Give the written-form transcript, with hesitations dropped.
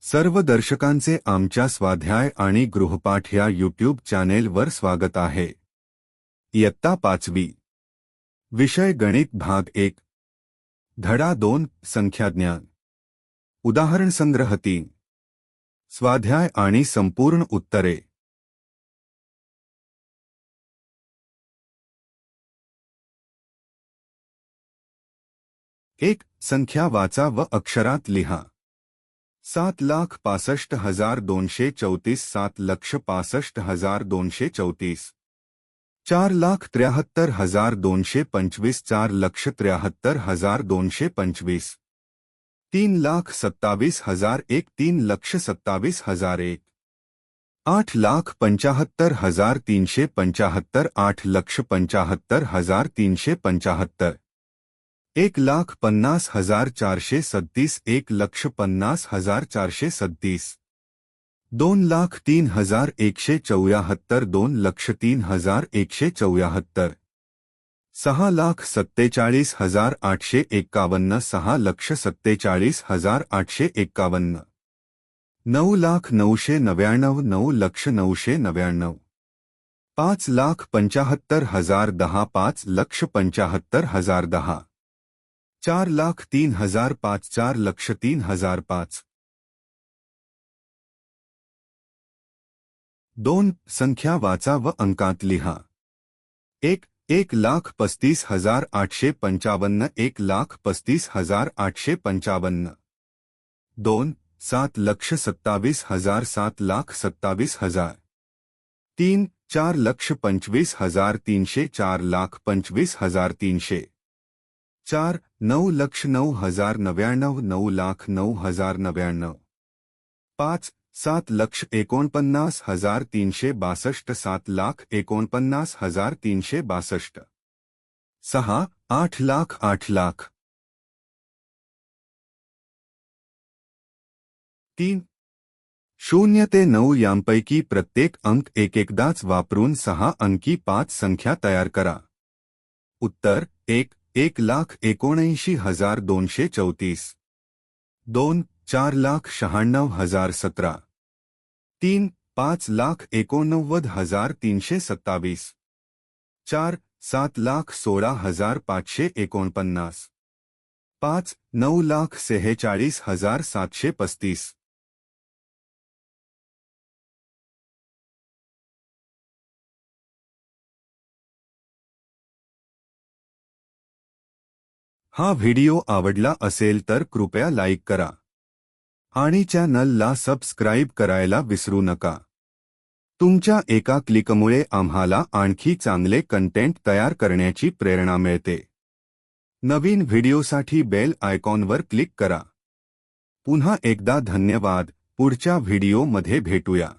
सर्व दर्शकांचे आमच्या स्वाध्याय आणि गृहपाठ या यूट्यूब चॅनेलवर स्वागत आहे। इयत्ता 5वी विषय गणित भाग 1 धडा 2 संख्याज्ञान उदाहरण संग्रह 3 स्वाध्याय आणि संपूर्ण उत्तरे। 1 संख्या वाचा व अक्षरात लिहा। 7,65,234 7,65,234 4,73,225 4,73,225 3,27,001 3,27,001 8,75,375 8,75,375 1,50,437 1,50,437 2,03,174 2,03,174 6,47,851 6,47,851 9,999 9,999 5,75,010 5,75,010 4,03,005 4,03,005 2 संख्या वाचा व अंकात लिहा। 1 1,35,855 1,35,855 2 7,27,000 7,27,000 3 4,25,300 4,25,300 4 9,09,099 9,09,099 5 7,49,362 7,49,362 6 8,00,000 8,00,000 3 0 ते 9 यांपैकी प्रत्येक अंक एकदाच वापरून 6 अंकी 5 संख्या तयार करा। उत्तर 1 1,79,234 2 4,96,017 3 5,89,327 4 7,16,549 5 9,46,735 हा व्हिडिओ आवडला असेल तर कृपया लाईक करा आणि चॅनलला सबस्क्राईब करायला विसरू नका। तुमच्या एका क्लिकमुळे आम्हाला आणखी चांगले कंटेंट तयार करण्याची प्रेरणा मिळते। नवीन व्हिडिओसाठी बेल आयकॉनवर क्लिक करा। पुन्हा एकदा धन्यवाद। पुढच्या व्हिडिओमध्ये भेटूया।